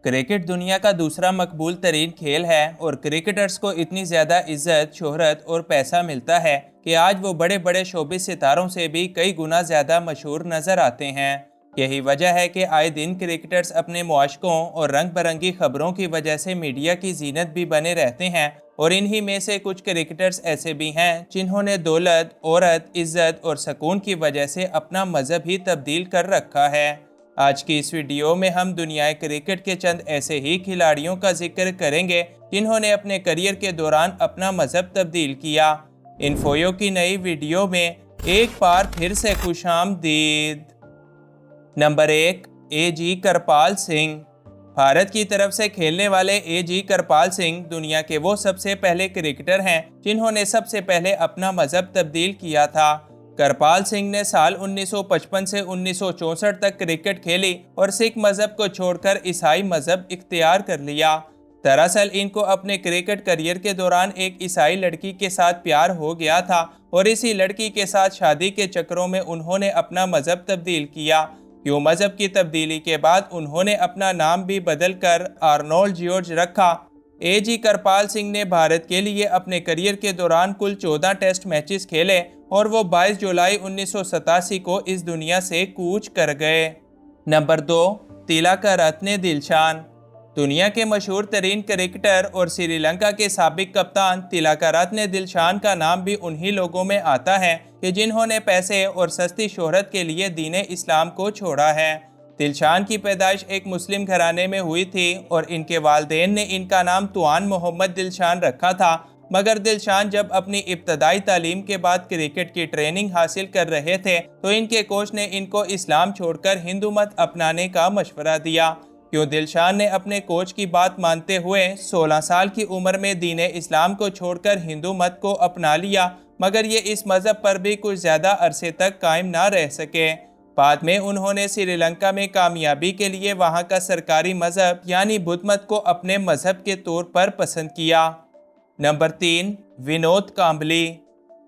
Cricket दुनिया का दूसरा मकबूल तरीन खेल है और क्रिकेटर्स को इतनी ज़्यादा इज्जत, शोहरत और पैसा मिलता है कि आज वो बड़े बड़े शोबिस सितारों से भी कई गुना ज़्यादा मशहूर नज़र आते हैं। यही वजह है कि आए दिन क्रिकेटर्स अपने मुआशकों और रंग बिरंगी खबरों की वजह से मीडिया की जीनत भी बने रहते हैं। और इन्हीं में से कुछ क्रिकेटर्स ऐसे भी हैं जिन्होंने दौलत, औरत, इज्जत और सुकून की वजह से अपना मजहब ही तब्दील कर रखा है। आज की इस वीडियो में हम दुनियाई क्रिकेट के चंद ऐसे ही खिलाड़ियों का जिक्र करेंगे जिन्होंने अपने करियर के दौरान अपना मजहब तब्दील किया। इन्फोयो की नई वीडियो में एक बार फिर से खुशामदीद। Number 1, A G. करपाल सिंह। भारत की तरफ से खेलने वाले ए.जी. करपाल सिंह दुनिया के वो सबसे पहले क्रिकेटर हैं जिन्होंने सबसे पहले अपना मजहब तब्दील किया था। करपाल सिंह ने साल 1955 से 1964 तक क्रिकेट खेली और सिख मजहब को छोड़कर ईसाई मजहब इख्तियार कर लिया। दरअसल इनको अपने क्रिकेट करियर के दौरान एक ईसाई लड़की के साथ प्यार हो गया था और इसी लड़की के साथ शादी के चक्करों में उन्होंने अपना मजहब तब्दील किया। यूं मजहब की तब्दीली के बाद उन्होंने अपना नाम भी बदल कर आर्नोल्ड जॉर्ज रखा। ए.जी. करपाल सिंह ने भारत के लिए अपने करियर के दौरान कुल 14 टेस्ट मैचेस खेले और वो 22 जुलाई 1987 को इस दुनिया से कूच कर गए। नंबर 2, तिलका रत्ने दिलशान। दुनिया के मशहूर तरीन क्रिकेटर और श्रीलंका के साबिक कप्तान तिलका रत्ने दिलशान का नाम भी उन्हीं लोगों में आता है कि जिन्होंने पैसे और सस्ती शोहरत के लिए दीन इस्लाम को छोड़ा है। दिलशान की पैदाइश एक मुस्लिम घराने में हुई थी और इनके वालिदैन ने इनका नाम तुआन मोहम्मद दिलशान रखा था। मगर दिलशान जब अपनी इब्तदाई तालीम के बाद क्रिकेट की ट्रेनिंग हासिल कर रहे थे तो इनके कोच ने इनको इस्लाम छोड़कर हिंदू मत अपनाने का मशवरा दिया। क्यों दिलशान ने अपने कोच की बात मानते हुए 16 साल की उम्र में दीन इस्लाम को छोड़कर हिंदू मत को अपना लिया, मगर ये इस मज़हब पर भी कुछ ज़्यादा अरसे तक कायम ना रह सके। बाद में उन्होंने श्रीलंका में कामयाबी के लिए वहाँ का सरकारी मज़हब यानी बुद्ध मत को अपने मज़हब के तौर पर पसंद किया। नंबर 3, विनोद कांबली।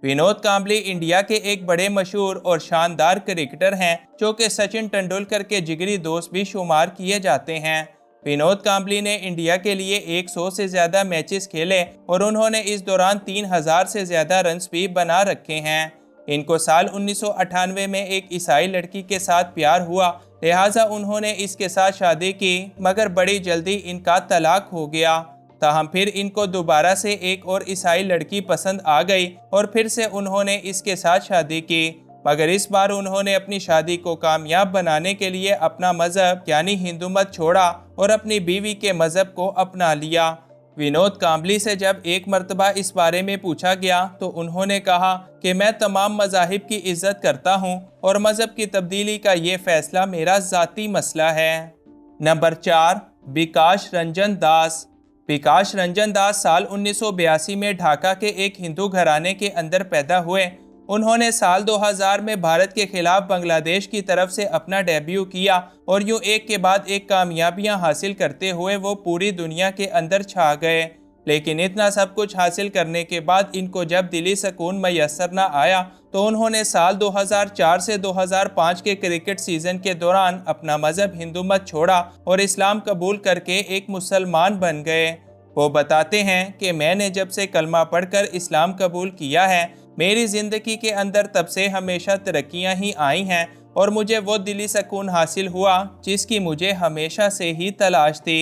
विनोद कांबली इंडिया के एक बड़े मशहूर और शानदार क्रिकेटर हैं जो कि सचिन तेंदुलकर के जिगरी दोस्त भी शुमार किए जाते हैं। विनोद कांबली ने इंडिया के लिए 100 से ज़्यादा मैचेस खेले और उन्होंने इस दौरान 3000 से ज़्यादा रन्स भी बना रखे हैं। इनको साल 1998 में एक ईसाई लड़की के साथ प्यार हुआ, लिहाजा उन्होंने इसके साथ शादी की, मगर बड़ी जल्दी इनका तलाक हो गया। ताहम फिर इनको दोबारा से एक और ईसाई लड़की पसंद आ गई और फिर से उन्होंने इसके साथ शादी की, मगर इस बार उन्होंने अपनी शादी को कामयाब बनाने के लिए अपना मज़हब यानी हिंदू मत छोड़ा और अपनी बीवी के मज़हब को अपना लिया। विनोद कांबली से जब एक मर्तबा इस बारे में पूछा गया तो उन्होंने कहा कि मैं तमाम मज़ाहिब की इज़्ज़त करता हूँ और मज़हब की तब्दीली का ये फ़ैसला मेरा ज़ाती मसला है। नंबर 4, विकास रंजन दास। विकास रंजन दास साल 1982 में ढाका के एक हिंदू घराने के अंदर पैदा हुए। उन्होंने साल 2000 में भारत के खिलाफ बांग्लादेश की तरफ से अपना डेब्यू किया और यूं एक के बाद एक कामयाबियां हासिल करते हुए वो पूरी दुनिया के अंदर छा गए। लेकिन इतना सब कुछ हासिल करने के बाद इनको जब दिली सुकून मैसर न आया तो उन्होंने साल 2004 से 2005 के क्रिकेट सीजन के दौरान अपना मज़हब हिंदू मत छोड़ा और इस्लाम कबूल करके एक मुसलमान बन गए। वो बताते हैं कि मैंने जब से कलमा पढ़कर इस्लाम कबूल किया है, मेरी ज़िंदगी के अंदर तब से हमेशा तरक्कियाँ ही आई हैं और मुझे वो दिली सुकून हासिल हुआ जिसकी मुझे हमेशा से ही तलाश थी।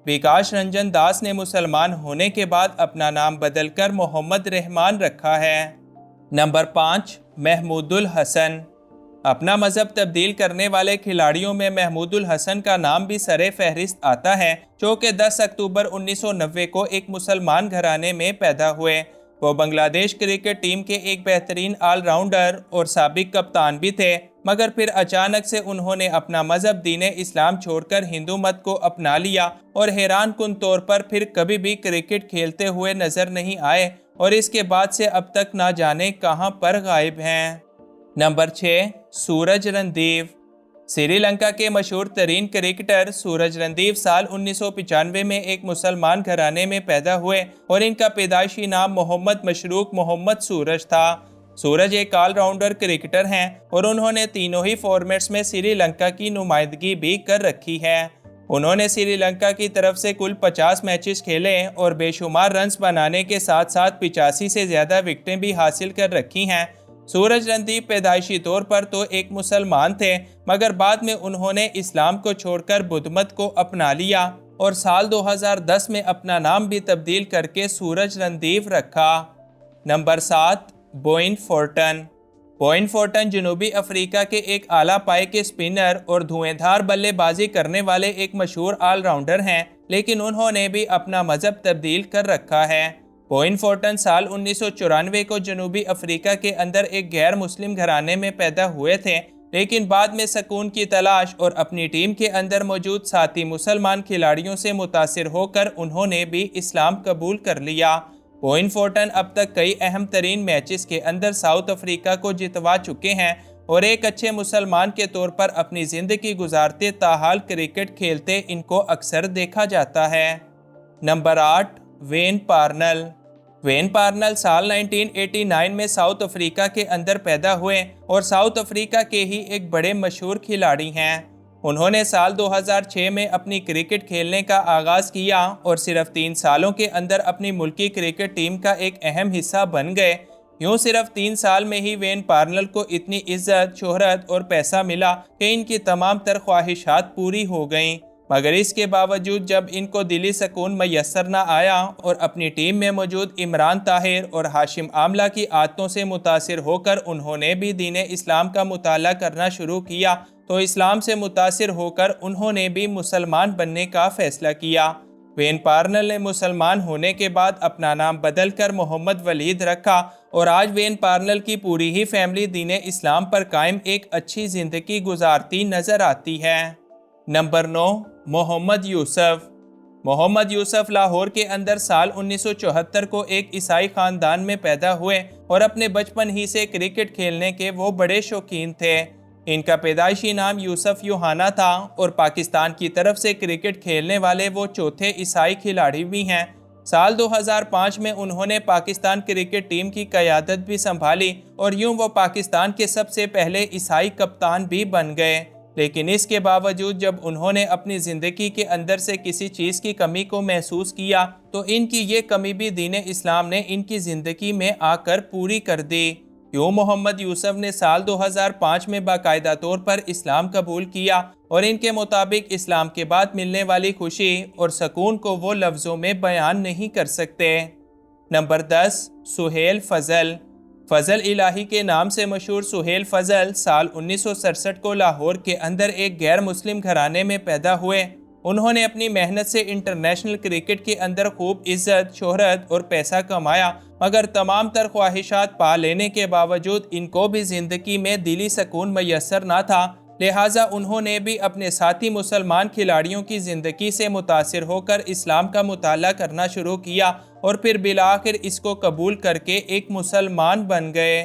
विकास रंजन दास ने मुसलमान होने के बाद अपना नाम बदलकर मोहम्मद रहमान रखा है। नंबर 5, महमूदुल हसन। अपना मज़हब तब्दील करने वाले खिलाड़ियों में महमूदुल हसन का नाम भी सरे फहरिस्त आता है, जो कि 10 अक्टूबर 1990 को एक मुसलमान घराने में पैदा हुए। वो बांग्लादेश क्रिकेट टीम के एक बेहतरीन ऑलराउंडर और साबिक कप्तान भी थे, मगर फिर अचानक से उन्होंने अपना मज़हब दीन इस्लाम छोड़कर हिंदू मत को अपना लिया और हैरान कुन तौर पर फिर कभी भी क्रिकेट खेलते हुए नज़र नहीं आए और इसके बाद से अब तक ना जाने कहां पर गायब हैं। नंबर 6, सूरज रणदीव। श्रीलंका के मशहूर तरीन क्रिकेटर सूरज रणदीव साल 1995 में एक मुसलमान घराने में पैदा हुए और इनका पैदाइशी नाम मोहम्मद मशरूक मोहम्मद सूरज था। सूरज एक ऑलराउंडर क्रिकेटर हैं और उन्होंने तीनों ही फॉर्मेट्स में श्रीलंका की नुमाइंदगी भी कर रखी है। उन्होंने श्रीलंका की तरफ से कुल 50 मैचेस खेले और बेशुमार रन्स बनाने के साथ साथ 85 से ज़्यादा विकेटें भी हासिल कर रखी हैं। सूरज रणदीप पैदाइशी तौर पर तो एक मुसलमान थे, मगर बाद में उन्होंने इस्लाम को छोड़कर बुद्ध मत को अपना लिया और साल 2010 में अपना नाम भी तब्दील करके सूरज रणदीप रखा। Number 7, Bjorn Fortuin. Bjorn Fortuin जनूबी अफ्रीका के एक आला पाए के स्पिनर और धुएंधार बल्लेबाजी करने वाले एक मशहूर ऑलराउंडर हैं, लेकिन उन्होंने भी अपना मजहब तब्दील कर रखा है। बोइन फोर्टन साल 1994 को जनूबी अफ्रीका के अंदर एक गैर मुस्लिम घराने में पैदा हुए थे, लेकिन बाद में सुकून की तलाश और अपनी टीम के अंदर मौजूद साथी मुसलमान खिलाड़ियों से मुतासिर होकर उन्होंने भी इस्लाम कबूल कर लिया। बोइन फोर्टन अब तक कई अहम तरीन मैचेस के अंदर साउथ अफ्रीका को जितवा चुके हैं और एक अच्छे मुसलमान के तौर पर अपनी ज़िंदगी गुजारते ताहाल क्रिकेट खेलते इनको अक्सर देखा जाता है। Number 8, when Parnell. When Parnell साल 1989 में साउथ अफ्रीका के अंदर पैदा हुए और साउथ अफ्रीका के ही एक बड़े मशहूर खिलाड़ी हैं। उन्होंने साल 2006 में अपनी क्रिकेट खेलने का आगाज़ किया और सिर्फ 3 सालों के अंदर अपनी मुल्की क्रिकेट टीम का एक अहम हिस्सा बन गए। यूँ सिर्फ 3 साल में ही वेन पार्नल को इतनी इज्जत, शोहरत और पैसा मिला कि इनकी तमाम तर ख्वाहिशात पूरी हो गईं। मगर इसके बावजूद जब इनको दिली सुकून मैसर न आया और अपनी टीम में मौजूद इमरान ताहिर और हाशिम आमला की आदतों से मुतासिर होकर उन्होंने भी दीन इस्लाम का मुताला करना शुरू किया, तो इस्लाम से मुतासिर होकर उन्होंने भी मुसलमान बनने का फ़ैसला किया। वेन पार्नल ने मुसलमान होने के बाद अपना नाम बदल कर मोहम्मद वलीद रखा और आज वेन पार्नल की पूरी ही फैमिली दीन इस्लाम पर कायम एक अच्छी ज़िंदगी गुजारती नज़र आती है। नंबर 9, मोहम्मद यूसुफ। मोहम्मद यूसुफ लाहौर के अंदर साल 1974 को एक ईसाई ख़ानदान में पैदा हुए और अपने बचपन ही से क्रिकेट खेलने के वो बड़े शौकीन थे। इनका पैदाइशी नाम यूसुफ यूहाना था और पाकिस्तान की तरफ से क्रिकेट खेलने वाले वो चौथे ईसाई खिलाड़ी भी हैं। साल 2005 में उन्होंने पाकिस्तान क्रिकेट टीम की क़यादत भी संभाली और यूं वो पाकिस्तान के सबसे पहले ईसाई कप्तान भी बन गए। लेकिन इसके बावजूद जब उन्होंने अपनी ज़िंदगी के अंदर से किसी चीज़ की कमी को महसूस किया तो इनकी ये कमी भी दीन इस्लाम ने इनकी ज़िंदगी में आकर पूरी कर दी। यूँ मोहम्मद यूसुफ ने साल 2005 में बाकायदा तौर पर इस्लाम कबूल किया और इनके मुताबिक इस्लाम के बाद मिलने वाली खुशी और सुकून को वो लफ्ज़ों में बयान नहीं कर सकते। नंबर 10, सुहेल फ़ज़ल। फ़ज़ल इलाही के नाम से मशहूर सुहेल फ़ज़ल साल 1967 को लाहौर के अंदर एक गैर मुस्लिम घराने में पैदा हुए। उन्होंने अपनी मेहनत से इंटरनेशनल क्रिकेट के अंदर खूब इज्जत, शोहरत और पैसा कमाया, मगर तमाम तर ख्वाहिशात पा लेने के बावजूद इनको भी ज़िंदगी में दिली सुकून मैसर ना था। लिहाजा उन्होंने भी अपने साथी मुसलमान खिलाड़ियों की ज़िंदगी से मुतासिर होकर इस्लाम का मुताला करना शुरू किया और फिर बिलाखिर इसको कबूल करके एक मुसलमान बन गए।